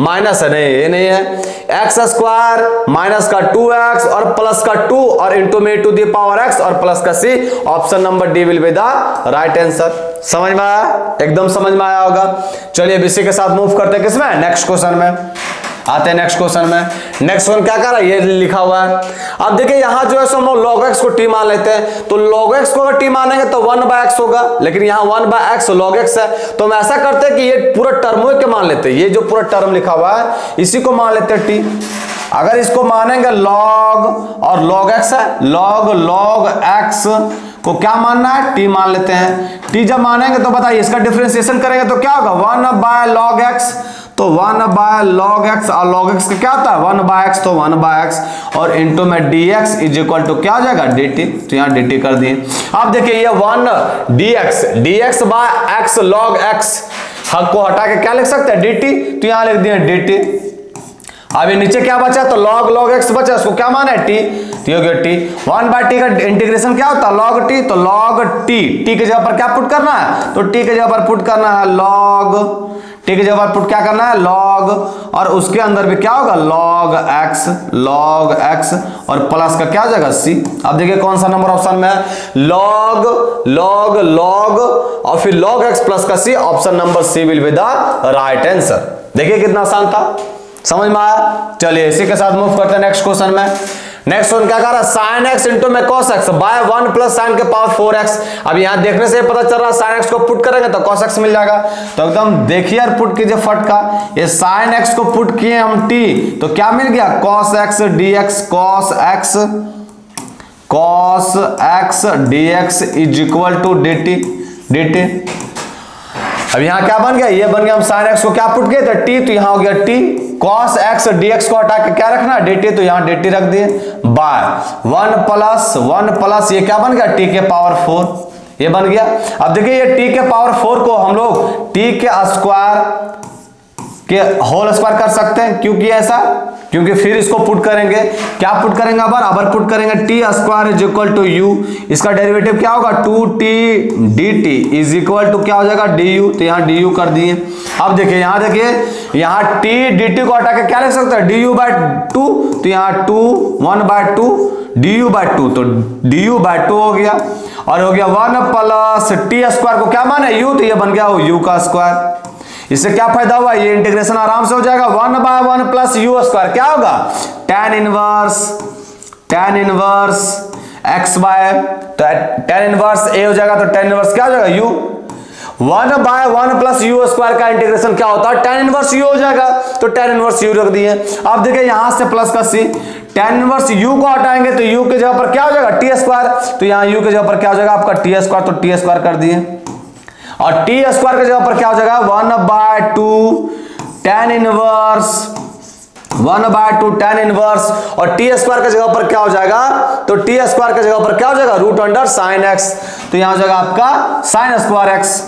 माइनस है, नहीं ये नहीं है, एक्स स्क्वायर माइनस का 2x और प्लस का 2 और इंटू में टू द पावर x और प्लस का c, option number D will be the right answer. समझ में आया, एकदम समझ में आया होगा। चलिए अब इसी के साथ मूव करते हैं किसमें, नेक्स्ट क्वेश्चन में आते हैं। नेक्स्ट क्वेश्चन में, नेक्स्ट क्वेश्चन क्या कर रहा है ये लिखा हुआ है। अब देखिए यहाँ जो है सो हम लोग log x को t मान लेते हैं, तो log x को अगर t मानेंगे तो 1/x होगा, लेकिन यहाँ 1/x log x है तो हम ऐसा करते हैं कि ये पूरा टर्म के मान लेते हैं, ये जो पूरा टर्म लिखा हुआ है इसी को मान लेते हैं t। अगर इसको मानेंगे log और log x है, log x को क्या मानना है t मान लेते हैं। t जब मानेंगे तो बताइए इसका डिफरेंशिएशन करेंगे तो क्या होगा 1/log x, तो 1/log x और log x का क्या होता है 1/x, तो 1/x और इंटू में dx इज इक्वल टू क्या हो जाएगा dt, तो यहाँ dt कर दिए। अब देखिए ये 1 dx by x log x हक को हटा के क्या लिख सकते हैं dt, तो यहाँ लिख दिए dt। अब ये नीचे क्या बचा तो log x बचा, उसको क्या माना है t, तो हो गया t। 1/t का इंटीग्रेशन क्या होता है log t, तो log t के जगह पर क्या पुट करना है, तो t के जगह पर पुट करना है log, t के जगह पर पुट क्या करना है log और उसके अंदर भी क्या होगा log x और प्लस का क्या हो जाएगा c। अब देखिए कौन सा नंबर ऑप्शन में है log और फिर log x प्लस का c, option number C will be the right answer. देखिए कितना आसान था, समझ में आया। चलिए इसी के साथ मूव करते हैं नेक्स्ट क्वेश्चन में। नेक्स्ट वन क्या कर रहा है sin x इंटू में cos x bye 1 plus sine के पावर 4x। अब यहाँ देखने से पता चल रहा है sin x को पुट करेंगे तो cos x मिल जाएगा, तो एकदम देखिए और पुट कीजिए फटका। ये sin x को पुट किए हम t, तो क्या मिल गया cos x dx, cos x dx is equal to dt। अब यहाँ क्या बन गया, ये बन गया हम sin x को क्या पुट किए थे t, तो यहाँ हो गया t, cos x dx को हटा के क्या रखना है dt, तो यहाँ dt रख दिए बाय 1 प्लस ये क्या बन गया t के पावर 4, ये बन गया। अब देखिए ये t के पावर 4 को हम लोग t के स्क्वायर के होल स्क्वायर कर सकते हैं, क्योंकि ऐसा, क्योंकि फिर इसको पुट करेंगे, क्या पुट करेंगे अबर पुट करेंगे t square is equal to u, इसका डेरिवेटिव क्या होगा 2t dt is equal to क्या हो जाएगा du, तो यहाँ du कर दिए। अब देखिए यहाँ t dt को हटा के क्या लिख सकते हैं du/2, तो यहाँ 1/2 du/2, तो du/2 हो गया और हो गया 1 प्लस टी स्क्वायर को क्या माने u, तो ये बन गया u का स्क्वायर। इससे क्या फायदा हुआ, ये इंटीग्रेशन आराम से हो जाएगा 1/1 प्लस यू स्क्वायर क्या होगा tan इनवर्स x बाय, तो tan इनवर्स a हो जाएगा, तो tan इनवर्स क्या हो जाएगा u, 1 by 1 plus u square का इंटीग्रेशन क्या होता है, tan इनवर्स u हो जाएगा, तो tan इनवर्स u रख दिए। अब देखिए यहां से प्लस का c, tan इनवर्स u को हटाएंगे तो u के जगह पर क्या हो जाएगा t स्क्वायर, तो यहां u के जगह पर क्या हो जाएगा आपका t स्क्वायर, तो t स्क्वायर कर दिए। और t स्क्वायर के जगह पर क्या हो जाएगा 1 by 2 tan inverse, 1 by 2 tan inverse, और t स्क्वायर के जगह पर क्या हो जाएगा, तो t स्क्वायर के जगह पर क्या हो जाएगा रूट अंडर साइन x, तो यहां हो जाएगा आपका sine square x।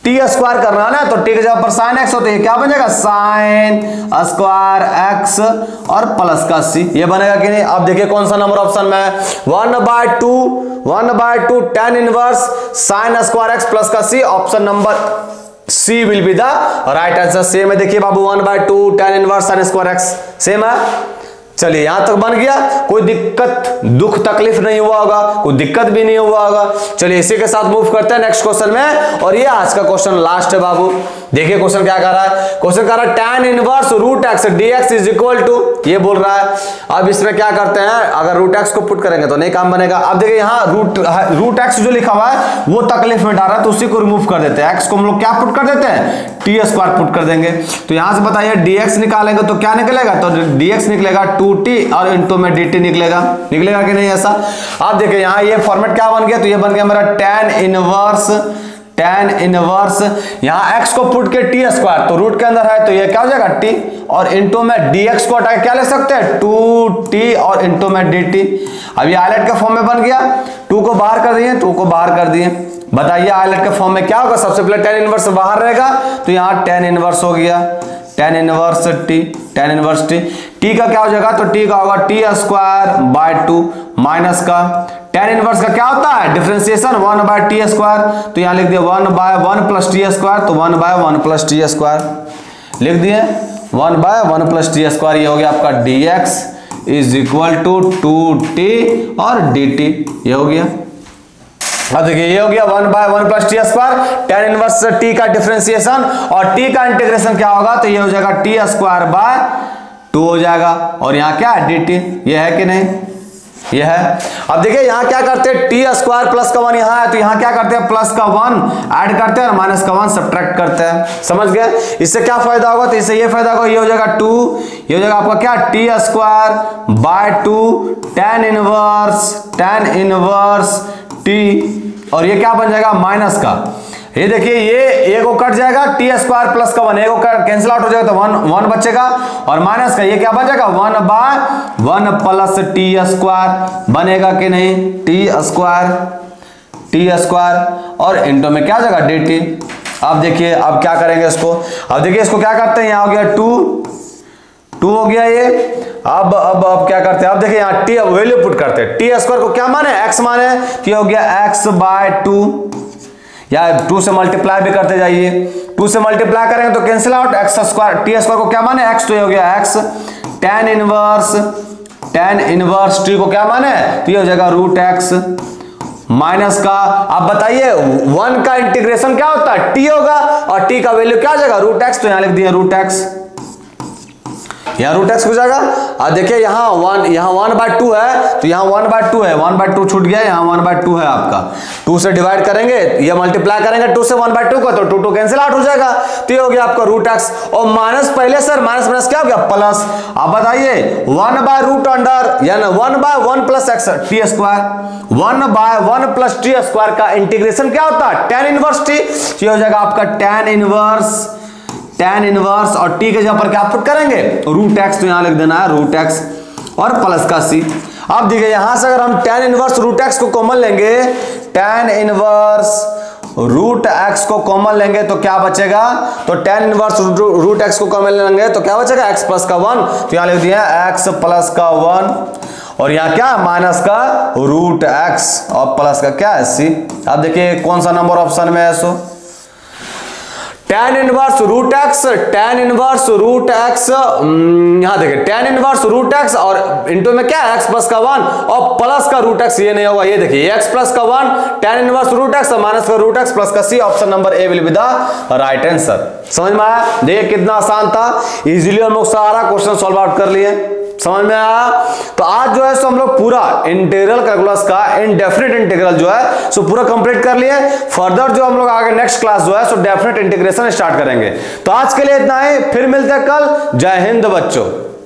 T square करना है ना, तो टी के जगह पर साइन एक्स होते हैं, क्या बन जाएगा साइन स्क्वायर एक्स और प्लस का सी, ये बनेगा कि नहीं। अब देखिए कौन सा नंबर ऑप्शन में है, 1 by 2 tan inverse sine square x plus का C, option number C will be the right answer. Same है, देखिए बाबू 1 by 2 tan inverse sine square x same है। चलिए यहां तक बन गया, कोई दिक्कत दुख तकलीफ नहीं हुआ होगा, कोई दिक्कत भी नहीं हुआ होगा। चलिए इसी के साथ मूव करते हैं नेक्स्ट क्वेश्चन में, और ये आज का क्वेश्चन लास्ट है बाबू। देखिए क्वेश्चन क्या कर रहा है, क्वेश्चन कर रहा है tan inverse root x dx is equal to, ये बोल रहा है। अब इसमें क्या करते हैं, अगर रूट एक्स को पुट करेंगे तो नहीं काम बनेगा। अब देखिए यहाँ रूट एक्स जो लिखा हुआ है वो तकलीफ में डाल रहा है, तो उसी को रिमूव कर देते हैं। एक्स को हम लोग क्या पुट कर देते हैं, टी स्क्वायर पुट कर देंगे। तो यहां से बताइए dx निकालेंगे तो क्या निकलेगा, तो dx निकलेगा 2t और इंटू में dt निकलेगा कि नहीं ऐसा। अब देखिए यहाँ ये फॉर्मेट क्या बन गया, तो ये बन गया मेरा tan इनवर्स, यहाँ x को पुट के t स्क्वायर, तो रूट के अंदर है तो ये क्या हो जाएगा t, और इंटू में dx को हटा के क्या ले सकते हैं 2t और इंटू में dt। अब ये आइलेट के फॉर्म में बन गया, 2 को बाहर कर दिए, 2 को बाहर कर दिए। बताइए आइलेट के फॉर्म में क्या होगा, सबसे पहले tan इनवर्स बाहर रहेगा, तो यहाँ tan इनवर्स हो गया, tan इनवर्स t, t का क्या हो जाएगा, तो t का होगा t स्क्वायर बाय 2 माइनस का tan इनवर्स का क्या होता है डिफरेंशिएशन 1 बाय t स्क्वायर, तो यहाँ लिख दिया 1 बाय 1 प्लस t स्क्वायर, तो 1 बाय 1 प्लस t स्क्वायर लिख दिए, 1 बाय 1 प्लस t स्क्वायर, ये हो गया आपका dx is equal to 2t और dt, ये हो गया। अब देखिए ये हो गया 1 by 1 plus t square, tan inverse t का डिफरेंशिएशन, और t का इंटीग्रेशन क्या होगा, तो ये हो जाएगा t स्क्वायर बाय 2 हो जाएगा, और यहाँ क्या है dt, ये है कि नहीं, ये है। अब देखिए यहाँ क्या करते हैं, टी स्क्वायर प्लस का 1 यहाँ है, तो यहाँ क्या करते हैं प्लस का 1 ऐड करते हैं और माइनस का 1 सब्ट्रैक्ट करते हैं, समझ गए। इससे क्या फायदा होगा, तो इससे ये फायदा होगा, ये हो जाएगा 2, ये हो जाएगा आपका क्या T square by 2 tan inverse T, और ये क्या बन जाएगा माइनस का, ये देखिए ये एक को कट जाएगा, टी स्क्वायर प्लस का 1 एक को कैंसिल आउट हो जाएगा, तो 1 बचेगा, और माइनस का ये क्या बन जाएगा 1 बाय 1 प्लस टी स्क्वायर बनेगा कि नहीं, टी स्क्वायर और इंटू में क्या आ जाएगा dt। अब देखिए अब क्या करेंगे इसको, अब देखिए इसको क्या करते हैं, यहाँ हो गया 2 हो गया ये। अब क्या करते हैं, अब देखिए यहाँ टी वैल्यू पुट करते हैं, टी स्क्वायर को क्या माने x माने, तो ये हो गया x बाय 2, या 2 से मल्टीप्लाई भी करते जाइए, 2 से मल्टीप्लाई करेंगे तो cancel out, x square T square को क्या माने x, तो ये हो गया x, tan इनवर्स टी को क्या माने, तो ये हो जाएगा रूट x माइनस का। अब बताइए 1 का इंटीग्रेशन क्या होता है t होगा, और t का वैल्यू क्या आ जाएगा रूट x, तो यहाँ लिख दिया रूट x, यहाँ रूट एक्स हो जाएगा। अब देखिए यहाँ 1 बाय 2 है, तो यहाँ 1 बाय 2 है, 1 बाय 2 छूट गया, यहाँ 1 बाय 2 है आपका, 2 से डिवाइड करेंगे, ये मल्टीप्लाई करेंगे 2 से 1 बाय 2 को, तो 2 कैंसिल आउट हो जाएगा, तो ये हो गया आपका रूट एक्स, और माइनस पहले सर माइनस क्या हो गया प्लस। अब बताइए 1 बाय रूट अंडर यानी 1 by 1 plus x t square, 1 by 1 plus t square का इंटीग्रेशन क्या होता है tan इनवर्स टी, ये हो जाएगा आपका tan इनवर्स और t के जगह पर क्या पुट करेंगे रूट एक्स, तो यहां लिख देना है रूट एक्स और प्लस का c। अब देखिए यहां से अगर हम tan इनवर्स रूट एक्स को कॉमन लेंगे, tan इनवर्स रूट एक्स को कॉमन लेंगे तो क्या बचेगा, तो tan इनवर्स रूट एक्स को कॉमन लेंगे तो क्या बचेगा x प्लस का 1, तो यहां लिख दिया x प्लस का 1 और यहाँ क्या माइनस का रूट एक्स और प्लस का क्या है c। अब देखिए कौन सा नंबर ऑप्शन में है, सो tan इनवर्स रूट एक्स, यहाँ देखिए tan इनवर्स रूट एक्स और इंटू में क्या है x प्लस का 1 और प्लस का रूट एक्स, ये नहीं होगा, ये देखिए x प्लस का 1 tan इनवर्स रूट एक्स और माइनस का रूट एक्स प्लस का c, option number A will be the right answer. समझ में आया, देखिए कितना आसान था, इजीली हम लोग सारा क्वेश्चन सॉल्व आउट कर लिए, समझ में आया। तो आज जो है सो हम लोग पूरा इंटीग्रल कैलकुलस का इनडेफिनेट इंटीग्रल जो है सो पूरा कंप्लीट कर लिए। फर्दर जो हम लोग आगे नेक्स्ट क्लास जो है सो डेफिनेट इंटीग्रेशन स्टार्ट करेंगे। तो आज के लिए इतना ही, फिर मिलते हैं कल। जय हिंद बच्चों।